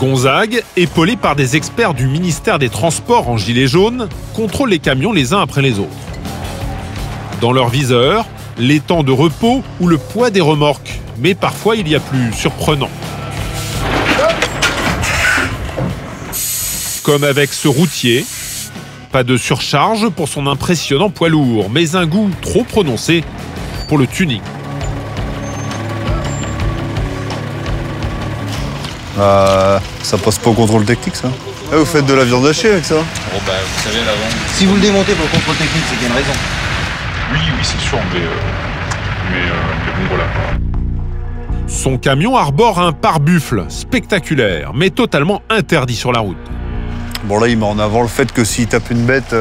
Gonzague, épaulé par des experts du ministère des Transports en gilet jaune, contrôle les camions les uns après les autres. Dans leur viseur, les temps de repos ou le poids des remorques, mais parfois il y a plus surprenant. Comme avec ce routier, pas de surcharge pour son impressionnant poids lourd, mais un goût trop prononcé pour le tuning. Ça passe pas au contrôle technique, ça. Ah, vous faites de la viande hachée avec ça? Bon, bah, vous savez, la vente. Si vous le démontez pour le contrôle technique, c'est qu'il y a une raison. Oui, c'est sûr, mais bon, voilà. Son camion arbore un pare-buffle spectaculaire, mais totalement interdit sur la route. Bon, là, il met en avant le fait que s'il tape une bête,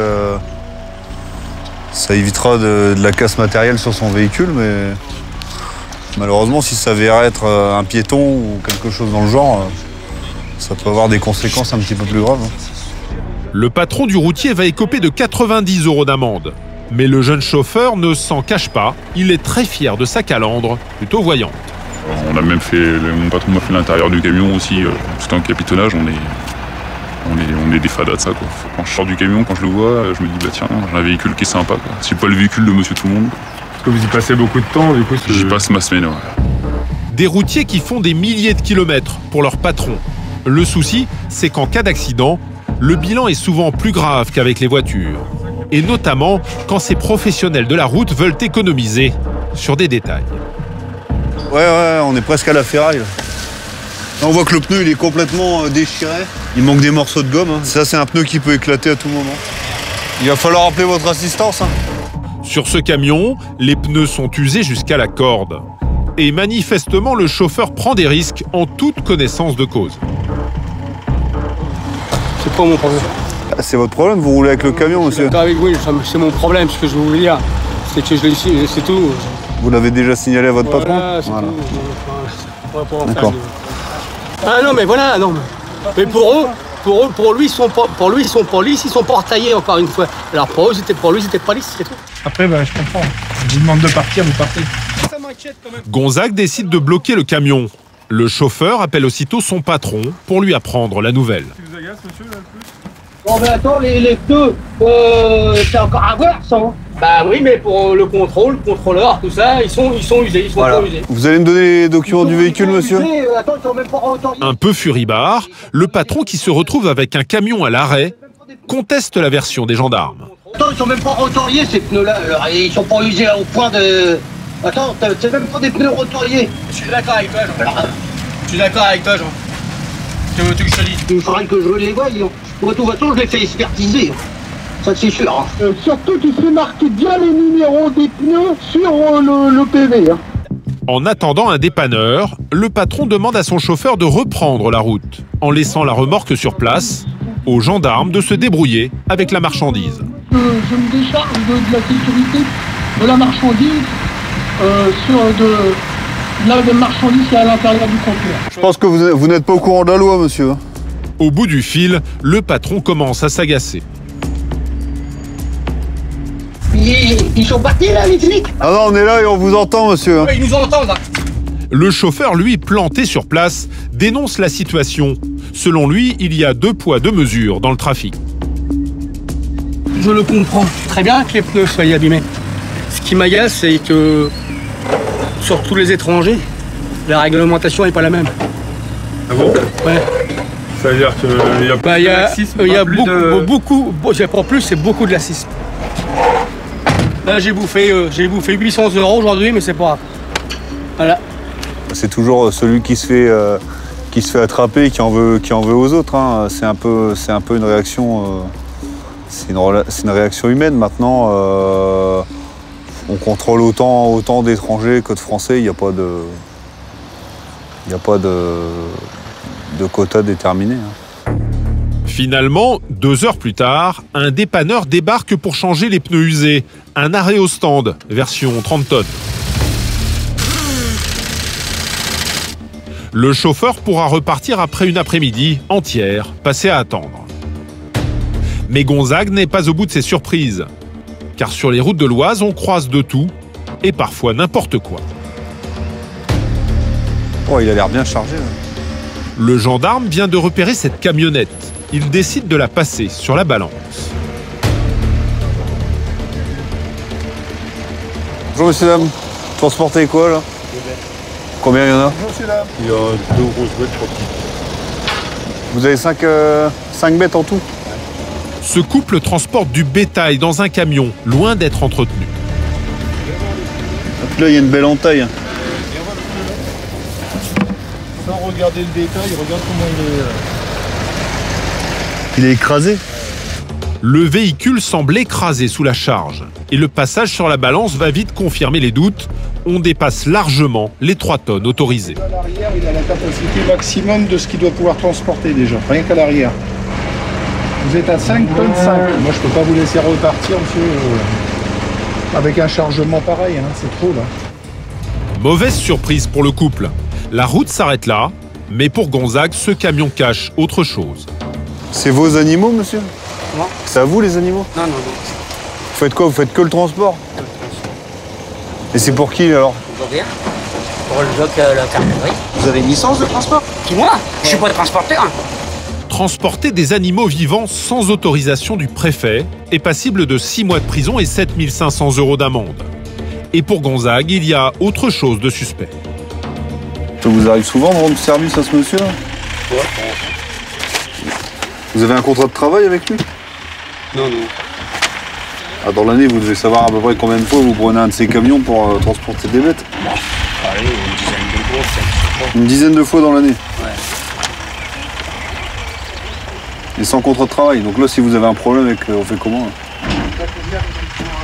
ça évitera de la casse matérielle sur son véhicule, mais malheureusement, si ça s'avère être un piéton ou quelque chose dans le genre, ça peut avoir des conséquences un petit peu plus graves. Le patron du routier va écoper de 90 € d'amende. Mais le jeune chauffeur ne s'en cache pas, il est très fier de sa calandre, plutôt voyante. On a même fait, mon patron m'a fait l'intérieur du camion aussi, tout en capitonnage, on est des fadas de ça, quoi. Quand je sors du camion, quand je le vois, je me dis, bah tiens, j'ai un véhicule qui est sympa, quoi. C'est pas le véhicule de monsieur tout le monde. Parce que vous y passez beaucoup de temps, du coup. J'y passe ma semaine, ouais. Des routiers qui font des milliers de kilomètres pour leur patron. Le souci, c'est qu'en cas d'accident, le bilan est souvent plus grave qu'avec les voitures. Et notamment quand ces professionnels de la route veulent économiser sur des détails. Ouais, on est presque à la ferraille. Là, on voit que le pneu il est complètement déchiré. Il manque des morceaux de gomme. Hein. Ça, c'est un pneu qui peut éclater à tout moment. Il va falloir appeler votre assistance. Hein. Sur ce camion, les pneus sont usés jusqu'à la corde. Et manifestement, le chauffeur prend des risques en toute connaissance de cause. C'est pas mon problème. Ah, c'est votre problème, vous roulez avec le camion, monsieur. Oui, c'est mon problème, ce que je voulais dire. C'est que je l'ai ici, c'est tout. Vous l'avez déjà signalé à votre patron? Voilà. D'accord. Ah non, mais voilà, non. Mais pour lui, ils sont pas lisses, ils sont pas retaillés, encore une fois. Alors pour lui, c'était pas lisse, c'est tout. Après, je comprends. Je vous demande de partir, vous partez. Ça m'inquiète quand même. Gonzague décide de bloquer le camion. Le chauffeur appelle aussitôt son patron pour lui apprendre la nouvelle. Ça vous agace, monsieur, là, le plus? Bon, ben attends, les pneus, c'est encore à voir, ça. Hein. Bah oui, mais pour le contrôleur, tout ça, ils sont usés, ils sont pas usés. Vous allez me donner les documents du véhicule, monsieur? Attends, ils sont même pas autorités. Un peu furibard, le patron qui se retrouve avec un camion à l'arrêt conteste la version des gendarmes. Attends, ils sont même pas rotoriés, ces pneus-là. Ils sont pas usés au point de... Attends, c'est même pas des pneus rotoriés. Je suis d'accord avec toi, Jean. Que veux-tu que je te dise? Il faudrait que je les voie. De toute façon, je les fais expertiser. Ça, c'est sûr. Hein. Surtout qu'il fait marquer bien les numéros des pneus sur le PV. Hein. En attendant un dépanneur, le patron demande à son chauffeur de reprendre la route, en laissant la remorque sur place, aux gendarmes de se débrouiller avec la marchandise. Je me décharge de la sécurité de la marchandise de la marchandise qui est à l'intérieur du conteneur. Je pense que vous n'êtes pas au courant de la loi, monsieur. Au bout du fil, le patron commence à s'agacer. Ils sont partis là, les flics? Ah non, on est là et on vous entend, monsieur. Ils nous entendent là. Le chauffeur, lui, planté sur place, dénonce la situation. Selon lui, il y a 2 poids 2 mesures dans le trafic. Je le comprends très bien que les pneus soient abîmés. Ce qui m'agace, c'est que sur tous les étrangers, la réglementation n'est pas la même. Ah bon? Ouais. Ça veut dire qu'il y a plus de laxisme, il y a beaucoup, pour plus, c'est beaucoup de laxisme. Là, j'ai bouffé 800 € aujourd'hui, mais c'est pas grave. Voilà. C'est toujours celui qui se fait attraper et qui en veut aux autres. Hein. C'est un peu une réaction. C'est une réaction humaine maintenant. On contrôle autant d'étrangers que de Français. Il n'y a pas de quota déterminé. Hein. Finalement, 2 heures plus tard, un dépanneur débarque pour changer les pneus usés. Un arrêt au stand, version 30 tonnes. Le chauffeur pourra repartir après une après-midi entière passée à attendre. Mais Gonzague n'est pas au bout de ses surprises. Car sur les routes de l'Oise, on croise de tout, et parfois n'importe quoi. Oh, il a l'air bien chargé. Là. Le gendarme vient de repérer cette camionnette. Il décide de la passer sur la balance. Bonjour messieurs, dames. Transportez quoi là? Combien il y en a? Il y a 2 grosses bêtes, 3 petites. Vous avez 5 bêtes en tout? Ce couple transporte du bétail dans un camion, loin d'être entretenu. Là, il y a une belle entaille. Sans regarder le détail, regarde comment Il est écrasé. Le véhicule semble écrasé sous la charge. Et le passage sur la balance va vite confirmer les doutes. On dépasse largement les 3 tonnes autorisées. À l'arrière, il a la capacité maximum de ce qu'il doit pouvoir transporter déjà, rien qu'à l'arrière. Vous êtes à 5 tonnes 5. Moi, je peux pas vous laisser repartir, monsieur, avec un chargement pareil, hein, c'est trop là. Mauvaise surprise pour le couple. La route s'arrête là, mais pour Gonzague, ce camion cache autre chose. C'est vos animaux, monsieur? Non. C'est à vous les animaux? Non. Vous faites quoi? Vous faites que le transport? Et c'est pour qui alors? Pour le bloc, la cargaillerie. Vous avez une licence de transport? Qui, moi? Je suis pas transporteur. Transporter des animaux vivants sans autorisation du préfet est passible de 6 mois de prison et 7 500 € d'amende. Et pour Gonzague, il y a autre chose de suspect. Ça vous arrive souvent de rendre service à ce monsieur-là? Vous avez un contrat de travail avec lui? Non. Ah, dans l'année, vous devez savoir à peu près combien de fois vous prenez un de ces camions pour transporter des bêtes? Allez, une dizaine de gros, Une dizaine de fois dans l'année? Ouais. Et sans contrat de travail. Donc là, si vous avez un problème avec... on fait comment là?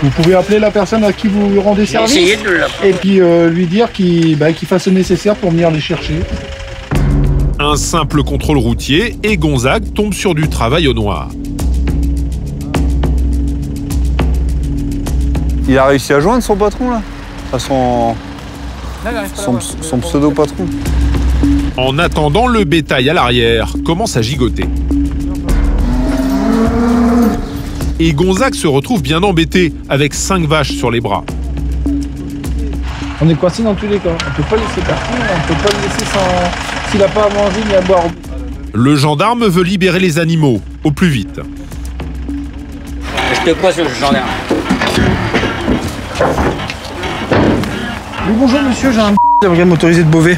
Vous pouvez appeler la personne à qui vous rendez J'ai service essayé de l'appeler. et puis lui dire qu'il fasse le nécessaire pour venir les chercher. Un simple contrôle routier et Gonzague tombe sur du travail au noir. Il a réussi à joindre son patron là? À son pseudo-patron? En attendant, le bétail à l'arrière commence à gigoter. Et Gonzague se retrouve bien embêté, avec 5 vaches sur les bras. On est coincé dans tous les cas. On peut pas le laisser partir, on peut pas le laisser sans... S'il n'a pas à manger ni à boire. Le gendarme veut libérer les animaux, au plus vite. Je te crois sur le gendarme. Oui, bonjour monsieur, j'ai un de brigade motorisée de Beauvais.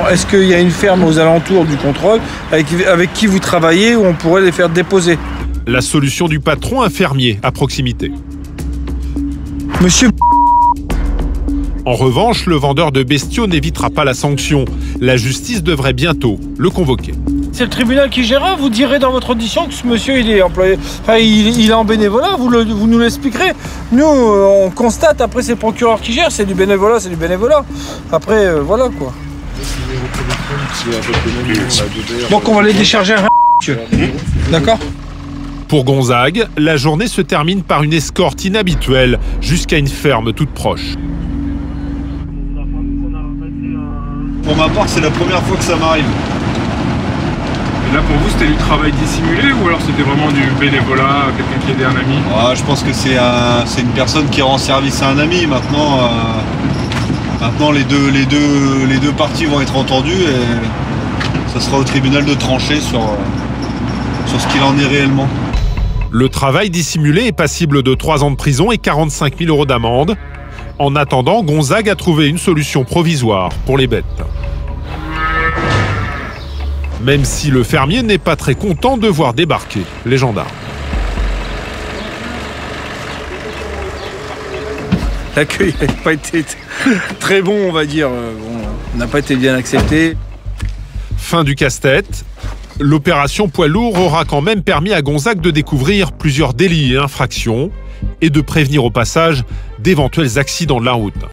Est-ce qu'il y a une ferme aux alentours du contrôle avec qui vous travaillez où on pourrait les faire déposer? La solution du patron, un fermier à proximité. Monsieur, En revanche, le vendeur de bestiaux n'évitera pas la sanction. La justice devrait bientôt le convoquer. C'est le tribunal qui gérera, vous direz dans votre audition que ce monsieur il est employé, enfin il est en bénévolat, vous nous l'expliquerez. Nous on constate, après c'est le procureur qui gère, c'est du bénévolat, Après voilà quoi. Donc on va les décharger à monsieur. D'accord? Pour Gonzague, la journée se termine par une escorte inhabituelle jusqu'à une ferme toute proche. Pour ma part, c'est la première fois que ça m'arrive. Et là, pour vous, c'était du travail dissimulé ou alors c'était vraiment du bénévolat, quelqu'un qui aidait un ami? Je pense que c'est une personne qui rend service à un ami. Maintenant, les deux parties vont être entendues et ça sera au tribunal de trancher sur ce qu'il en est réellement. Le travail dissimulé est passible de 3 ans de prison et 45 000 € d'amende. En attendant, Gonzague a trouvé une solution provisoire pour les bêtes. Même si le fermier n'est pas très content de voir débarquer les gendarmes. L'accueil n'a pas été très bon, on va dire. On n'a pas été bien accepté. Fin du casse-tête. L'opération poids lourd aura quand même permis à Gonzague de découvrir plusieurs délits et infractions et de prévenir au passage d'éventuels accidents de la route.